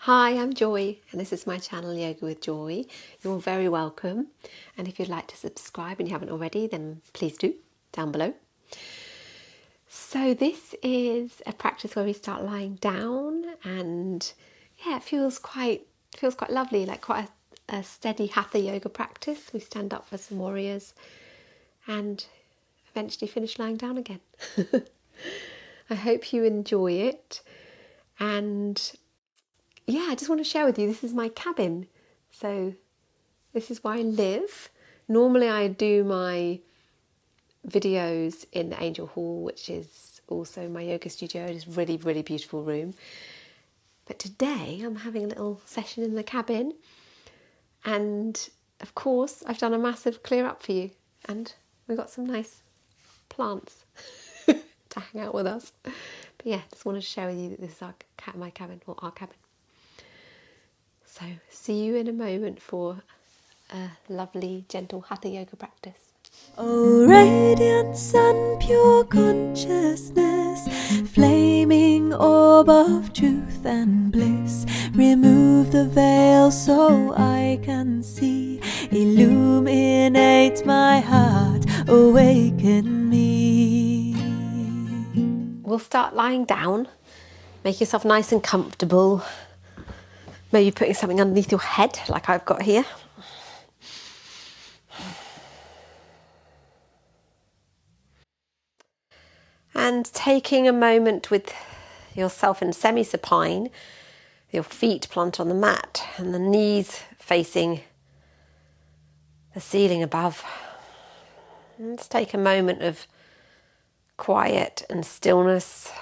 Hi, I'm Joy and this is my channel Yoga with Joy. You're very welcome, and if you'd like to subscribe and you haven't already, then please do down below. So this is a practice where we start lying down, and yeah, it feels quite lovely, like quite a steady Hatha yoga practice. We stand up for some warriors and eventually finish lying down again. I hope you enjoy it, and yeah, I just want to share with you, this is my cabin. So this is where I live. Normally I do my videos in the Angel Hall, which is also my yoga studio. It is a really, really beautiful room. But today I'm having a little session in the cabin. And of course, I've done a massive clear up for you. And we've got some nice plants to hang out with us. But yeah, just wanted to share with you that this is my cabin, or our cabin. So see you in a moment for a lovely, gentle Hatha yoga practice. Oh, radiant sun, pure consciousness, flaming orb of truth and bliss, remove the veil so I can see, illuminate my heart, awaken me. We'll start lying down. Make yourself nice and comfortable. Maybe putting something underneath your head, like I've got here. And taking a moment with yourself in semi-supine, your feet planted on the mat and the knees facing the ceiling above. And let's take a moment of quiet and stillness.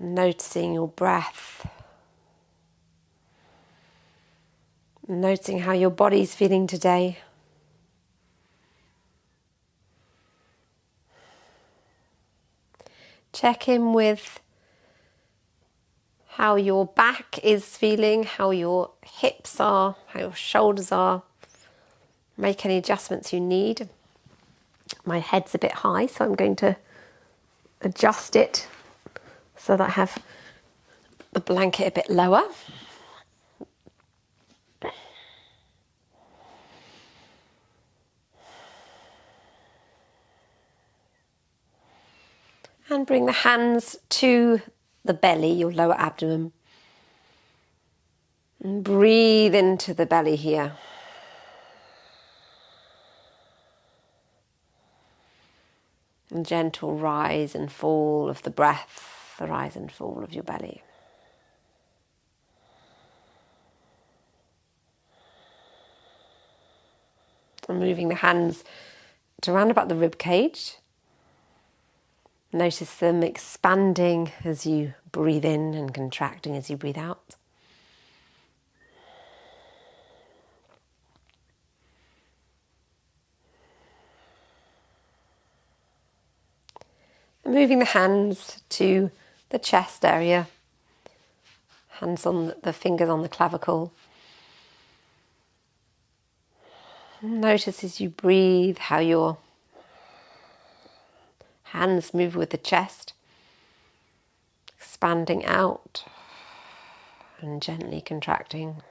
Noticing your breath. Noticing how your body's feeling today. Check in with how your back is feeling, how your hips are, how your shoulders are. Make any adjustments you need. My head's a bit high, so I'm going to adjust it so that I have the blanket a bit lower. And bring the hands to the belly, your lower abdomen. And breathe into the belly here. And gentle rise and fall of the breath, the rise and fall of your belly. And moving the hands to round about the rib cage. Notice them expanding as you breathe in and contracting as you breathe out. And moving the hands to the chest area. Hands on the fingers on the clavicle. Notice as you breathe how your hands move with the chest, expanding out and gently contracting.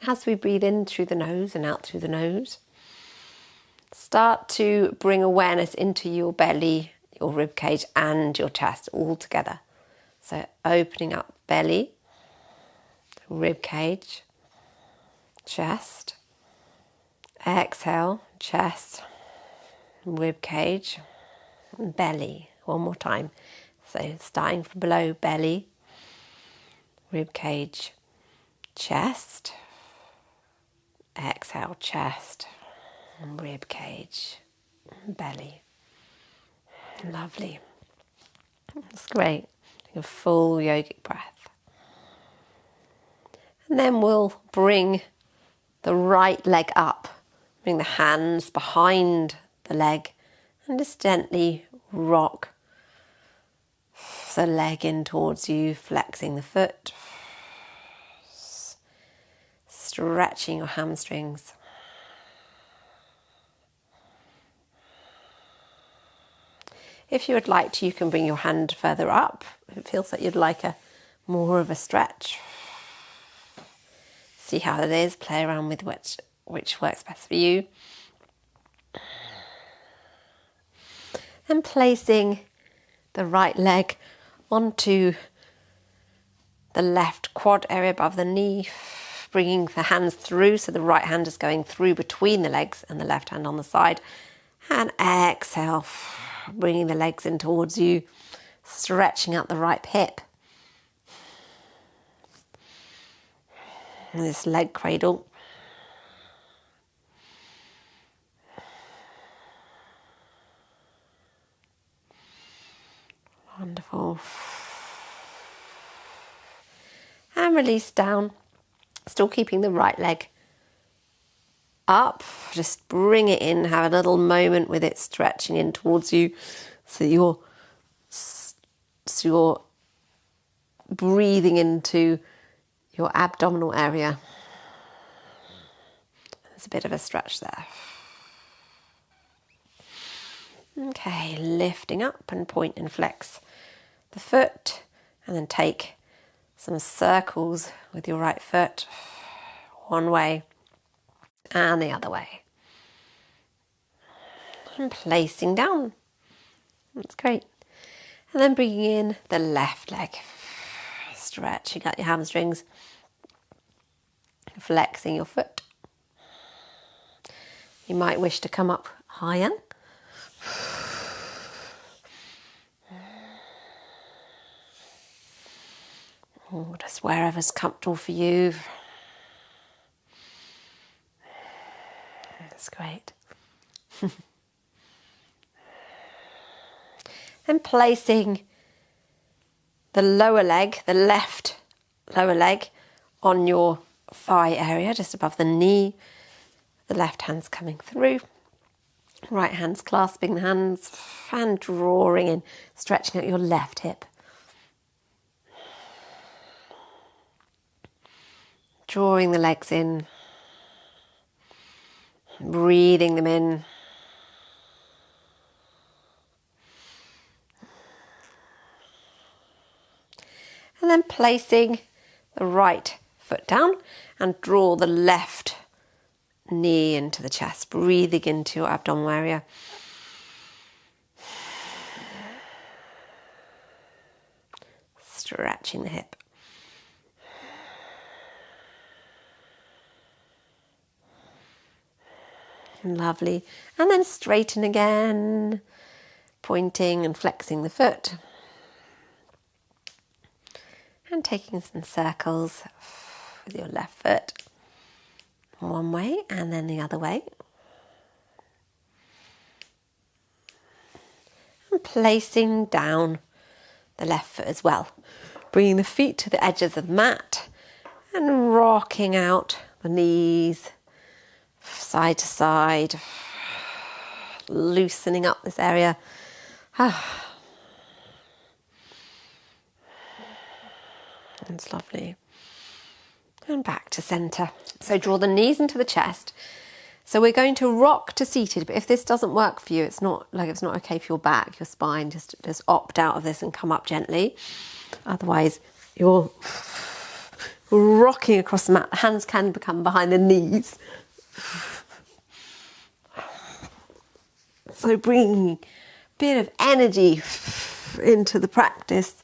As we breathe in through the nose and out through the nose, start to bring awareness into your belly, your rib cage and your chest all together. So opening up belly, rib cage, chest, exhale, chest, rib cage, and belly. One more time. So starting from below, belly, rib cage, chest, exhale, chest, rib cage, belly. Lovely. That's great. A full yogic breath. And then we'll bring the right leg up. Bring the hands behind the leg and just gently rock the leg in towards you, flexing the foot, stretching your hamstrings. If you would like to, you can bring your hand further up. If it feels like you'd like more of a stretch. See how it is, play around with which works best for you. And placing the right leg onto the left quad area above the knee, bringing the hands through, so the right hand is going through between the legs and the left hand on the side. And exhale, bringing the legs in towards you, stretching out the right hip. And this leg cradle. Wonderful. And release down, still keeping the right leg up. Just bring it in, have a little moment with it stretching in towards you, so you're breathing into your abdominal area. There's a bit of a stretch there. Okay, lifting up and point and flex the foot, and then take some circles with your right foot, one way and the other way. And placing down. That's great. And then bringing in the left leg, stretching out your hamstrings, flexing your foot. You might wish to come up higher. Or just wherever's comfortable for you. That's great. And placing the lower leg, the left lower leg, on your thigh area, just above the knee. The left hand's coming through. Right hand's clasping the hands and drawing in, stretching out your left hip. Drawing the legs in, breathing them in. And then placing the right foot down and draw the left knee into the chest, breathing into your abdominal area. Stretching the hip. Lovely. And then straighten again, pointing and flexing the foot. And taking some circles with your left foot. One way and then the other way. And placing down the left foot as well. Bringing the feet to the edges of the mat and rocking out the knees side to side, loosening up this area. That's lovely. And back to centre. So draw the knees into the chest. So we're going to rock to seated, but if this doesn't work for you, it's not okay for your back, your spine, just opt out of this and come up gently. Otherwise, you're rocking across the mat. The hands can become behind the knees. So bringing a bit of energy into the practice.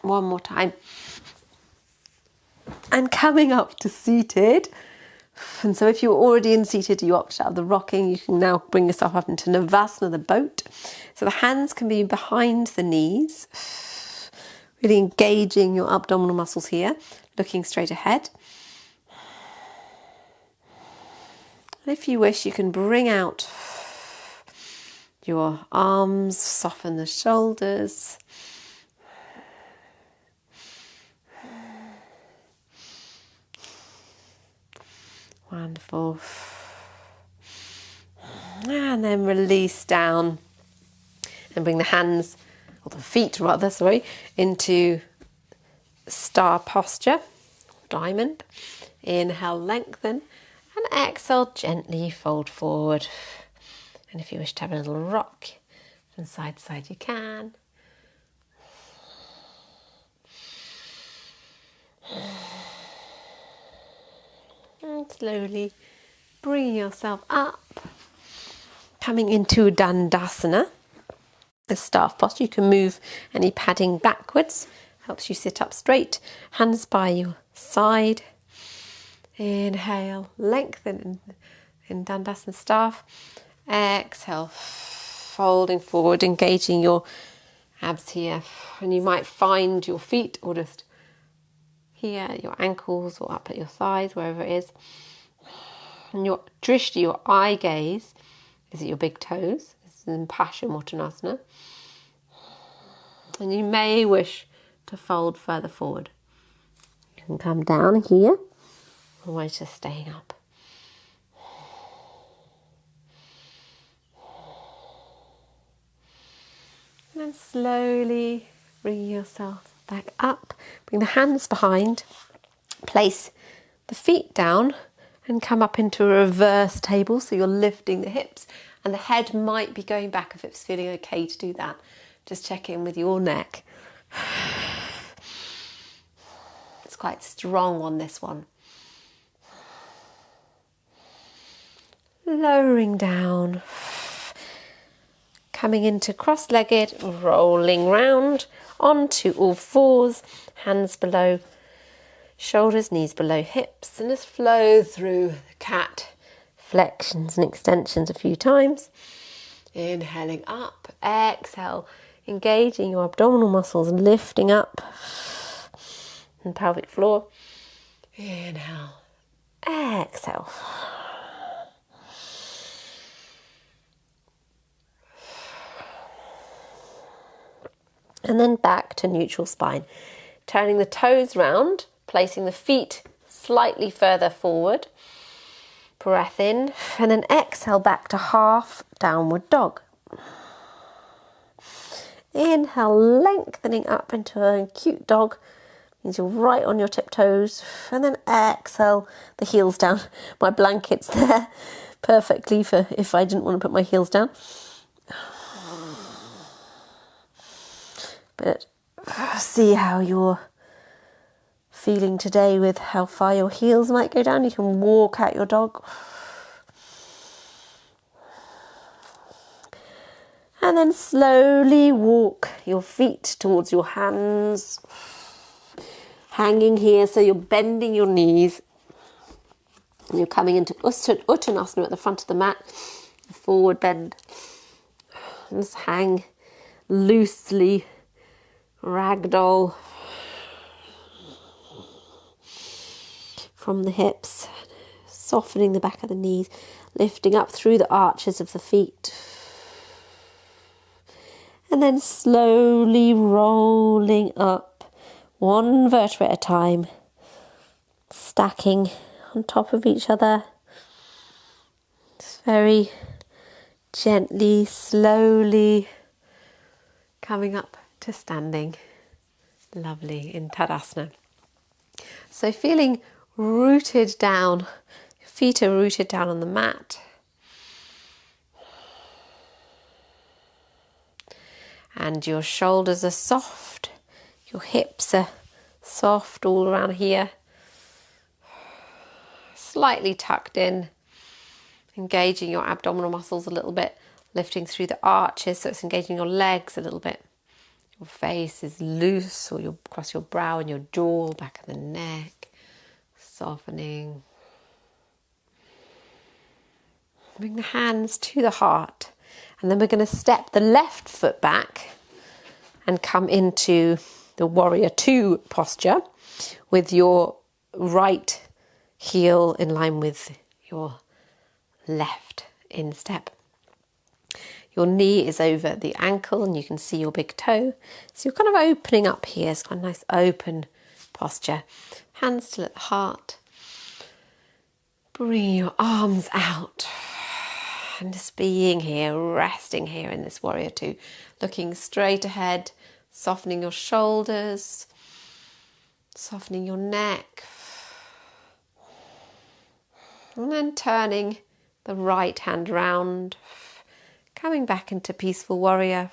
One more time. And coming up to seated. And so if you're already in seated, you opt out of the rocking, you can now bring yourself up into navasana, the boat. So the hands can be behind the knees, really engaging your abdominal muscles here, looking straight ahead. And if you wish, you can bring out your arms, soften the shoulders. Wonderful. And then release down and bring the hands, or the feet rather, into star posture, diamond. Inhale, lengthen, And exhale, gently fold forward. And if you wish to have a little rock from side to side, you can. And slowly bring yourself up, coming into Dandasana, the staff posture. You can move any padding backwards, helps you sit up straight, hands by your side. Inhale, lengthen in Dandasana staff. Exhale, folding forward, engaging your abs here. And you might find your feet or just here, your ankles or up at your thighs, wherever it is. And your drishti, your eye gaze, is at your big toes. This is in pashimottonasana. And you may wish to fold further forward. You can come down here, otherwise just staying up. And then slowly bring yourself back up. Bring the hands behind. Place the feet down and come up into a reverse table. So you're lifting the hips and the head might be going back if it's feeling okay to do that. Just check in with your neck. It's quite strong on this one. Lowering down. Coming into cross-legged, rolling round onto all fours, hands below shoulders, knees below hips, and just flow through the cat flexions and extensions a few times. Inhaling up, exhale, engaging your abdominal muscles and lifting up and pelvic floor. Inhale, exhale. And then back to neutral spine. Turning the toes round, placing the feet slightly further forward. Breath in, and then exhale back to half downward dog. Inhale, lengthening up into a cute dog. Means you're right on your tiptoes. And then exhale, the heels down. My blanket's there perfectly for if I didn't want to put my heels down. But see how you're feeling today with how far your heels might go down. You can walk out your dog. And then slowly walk your feet towards your hands. Hanging here, so you're bending your knees. And you're coming into Uttanasana at the front of the mat. Forward bend. And just hang loosely. Ragdoll from the hips, softening the back of the knees, lifting up through the arches of the feet, and then slowly rolling up one vertebra at a time, stacking on top of each other. Just very gently, slowly coming up to standing. Lovely in Tadasana. So feeling rooted down, feet are rooted down on the mat. And your shoulders are soft, your hips are soft all around here. Slightly tucked in, engaging your abdominal muscles a little bit, lifting through the arches so it's engaging your legs a little bit. Your face is loose, or across your brow and your jaw, back of the neck, softening. Bring the hands to the heart, and then we're going to step the left foot back and come into the warrior two posture with your right heel in line with your left instep. Your knee is over the ankle and you can see your big toe. So you're kind of opening up here. It's got a nice open posture. Hands still at the heart. Bring your arms out. And just being here, resting here in this warrior two. Looking straight ahead, softening your shoulders, softening your neck. And then turning the right hand round, coming back into peaceful warrior,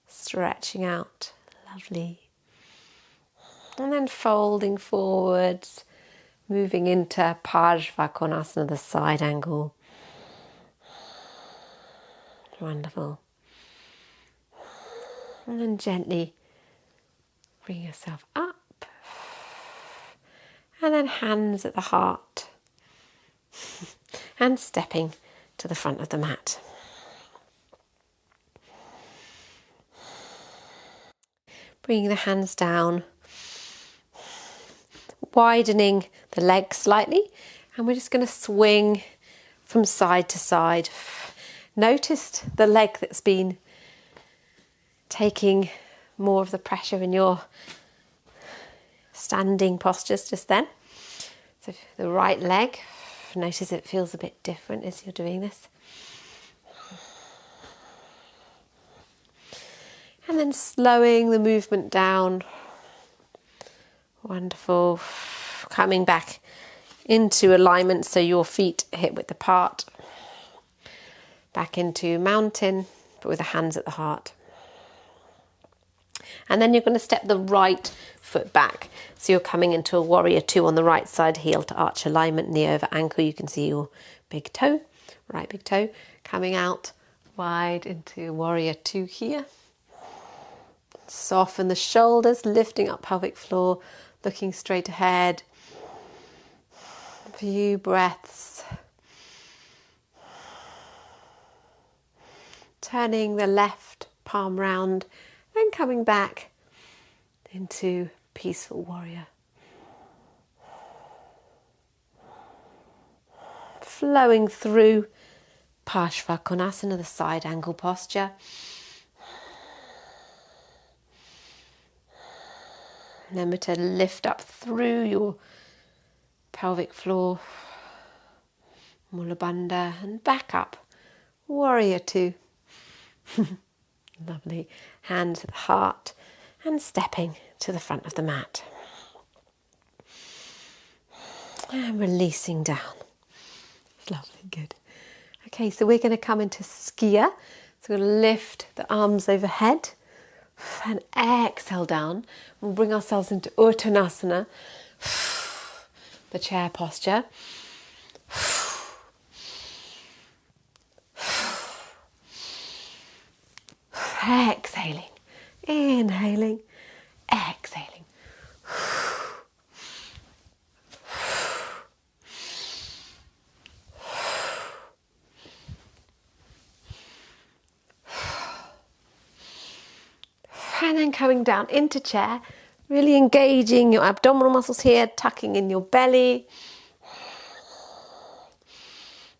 stretching out, lovely. And then folding forwards, moving into parsvakonasana, the side angle. Wonderful. And then gently bring yourself up. And then hands at the heart. And stepping to the front of the mat. Bringing the hands down. Widening the legs slightly. And we're just going to swing from side to side. Notice the leg that's been taking more of the pressure in your standing postures just then. So the right leg, notice it feels a bit different as you're doing this. And then slowing the movement down. Wonderful. Coming back into alignment so your feet hip width apart. Back into mountain, but with the hands at the heart. And then you're going to step the right foot back. So you're coming into a warrior two on the right side, heel to arch alignment, knee over ankle. You can see your big toe, right big toe, coming out wide into warrior two here. Soften the shoulders, lifting up pelvic floor, looking straight ahead. A few breaths. Turning the left palm round, then coming back into peaceful warrior. Flowing through parsvakonasana, the side angle posture. Remember to lift up through your pelvic floor, mula bandha, and back up, warrior two. Lovely. Hands at the heart and stepping to the front of the mat. And releasing down. Lovely, good. Okay, so we're going to come into skier. So we're going to lift the arms overhead and exhale down. We'll bring ourselves into purvottanasana, the chair posture. Exhaling, inhaling, exhaling. And then coming down into chair, really engaging your abdominal muscles here, tucking in your belly,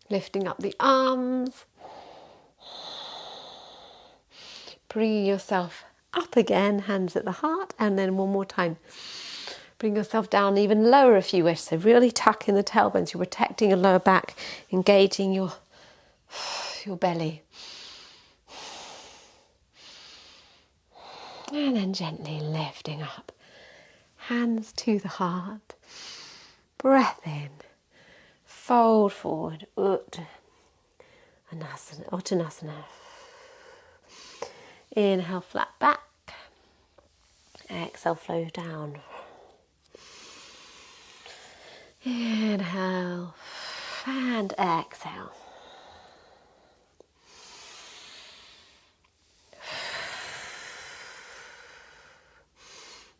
lifting up the arms. Bringing yourself up again, hands at the heart, and then one more time. Bring yourself down even lower if you wish. So really tuck in the tailbones. You're protecting your lower back, engaging your belly. And then gently lifting up. Hands to the heart. Breath in. Fold forward. Uttanasana. Inhale, flat back. Exhale, flow down. Inhale and exhale.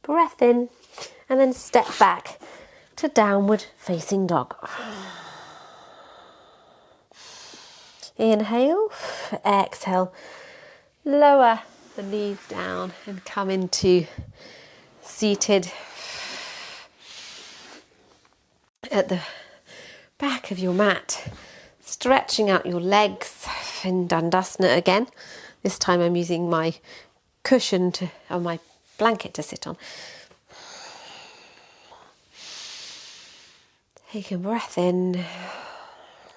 Breath in and then step back to downward facing dog. Inhale, exhale. Lower the knees down and come into seated at the back of your mat, stretching out your legs in dandasana again. This time I'm using my cushion or my blanket to sit on. Take a breath in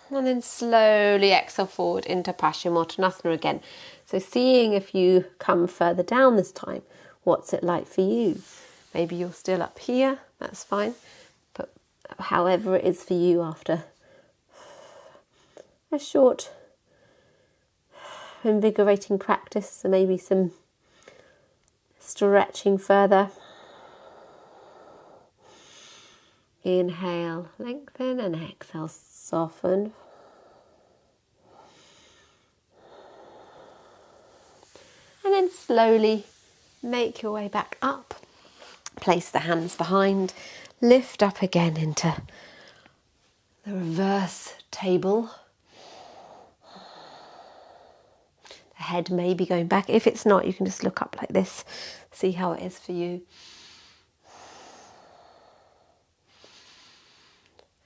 and then slowly exhale forward into pashimottonasana again. So seeing if you come further down this time, what's it like for you? Maybe you're still up here, that's fine. Put however it is for you after a short invigorating practice. So maybe some stretching further. Inhale, lengthen, and exhale, soften. And then slowly make your way back up. Place the hands behind. Lift up again into the reverse table. The head may be going back. If it's not, you can just look up like this. See how it is for you.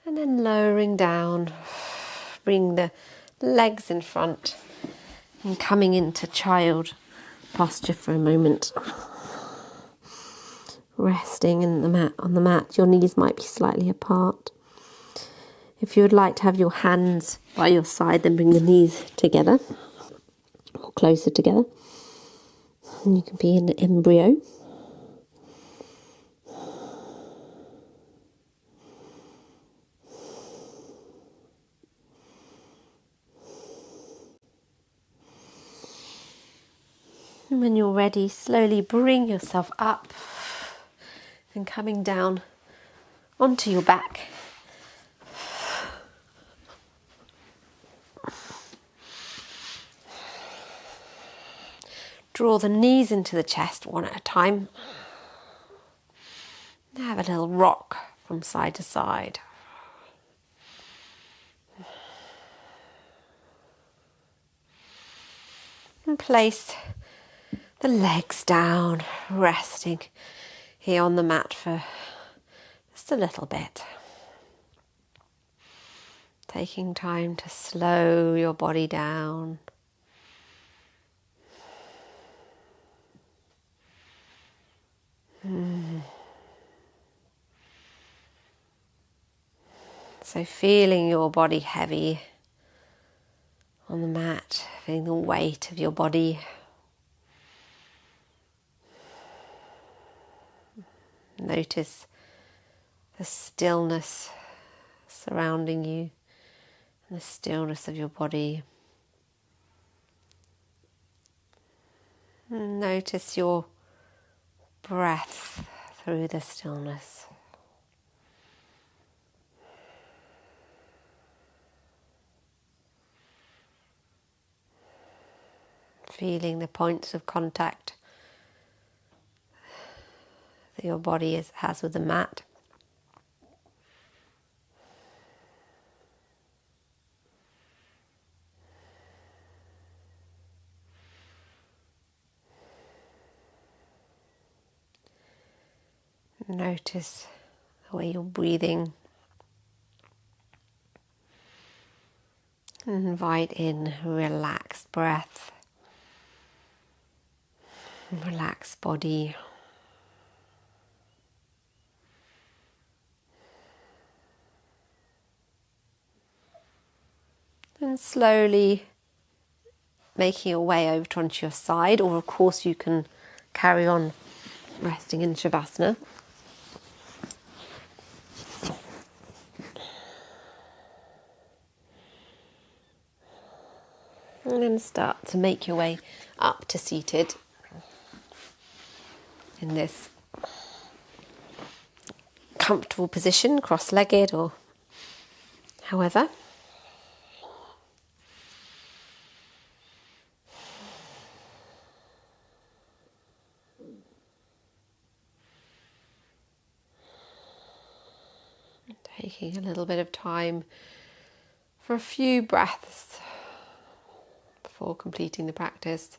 And then lowering down, bring the legs in front and coming into child posture for a moment. Resting in the mat, on the mat, your knees might be slightly apart. If you would like to have your hands by your side, then bring the knees together or closer together. And you can be in the embryo. And when you're ready, slowly bring yourself up and coming down onto your back. Draw the knees into the chest one at a time. Have a little rock from side to side. And place the legs down, resting here on the mat for just a little bit. Taking time to slow your body down. So feeling your body heavy on the mat, feeling the weight of your body. Notice the stillness surrounding you and the stillness of your body. And notice your breath through the stillness. Feeling the points of contact that your body has with the mat. Notice the way you're breathing. And invite in relaxed breath, relaxed body. And slowly making your way over onto your side, or of course you can carry on resting in Shavasana. And then start to make your way up to seated in this comfortable position, cross-legged or however. Taking a little bit of time for a few breaths before completing the practice.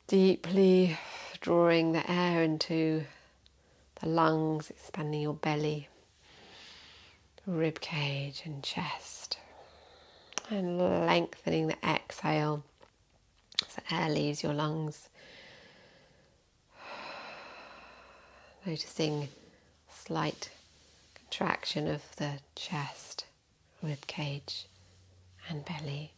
Deeply drawing the air into the lungs, expanding your belly, rib cage and chest, and lengthening the exhale as the air leaves your lungs. Noticing slight contraction of the chest, rib cage and belly.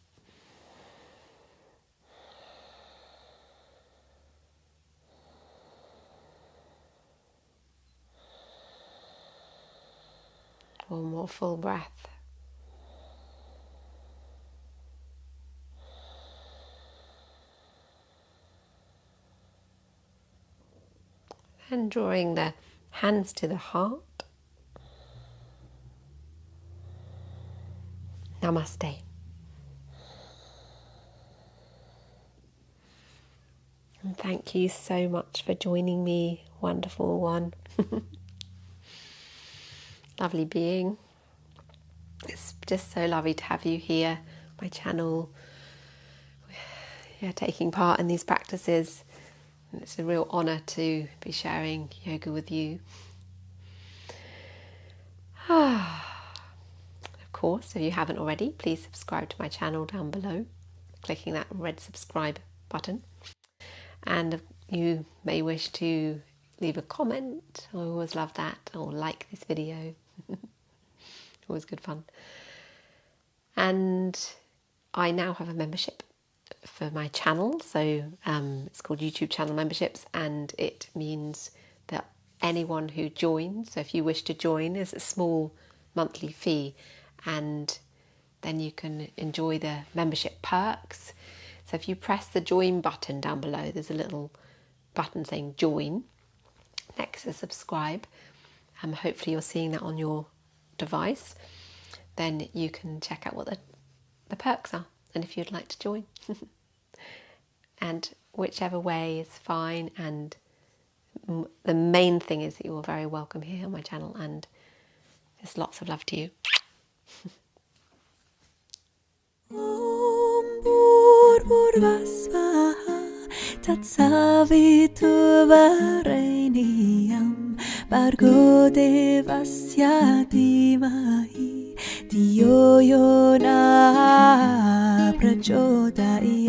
One more full breath. And drawing the hands to the heart. Namaste. And thank you so much for joining me, wonderful one. Lovely being. It's just so lovely to have you here, my channel, taking part in these practices. And it's a real honour to be sharing yoga with you. Of course, if you haven't already, please subscribe to my channel down below, clicking that red subscribe button. And you may wish to leave a comment. I always love that. Or like this video. Always good fun. And I now have a membership for my channel. So it's called YouTube channel memberships, and it means that anyone who joins, so if you wish to join, is a small monthly fee, and then you can enjoy the membership perks. So if you press the join button down below, there's a little button saying join next to subscribe. Hopefully you're seeing that on your device. Then you can check out what the perks are, and if you'd like to join. And whichever way is fine, and the main thing is that you're very welcome here on my channel, and just lots of love to you. Om Purvasvaha Tatsavitu Vareniyam Bhargo Devasya Dhimahi Dhiyo Yo Na Prachodayate.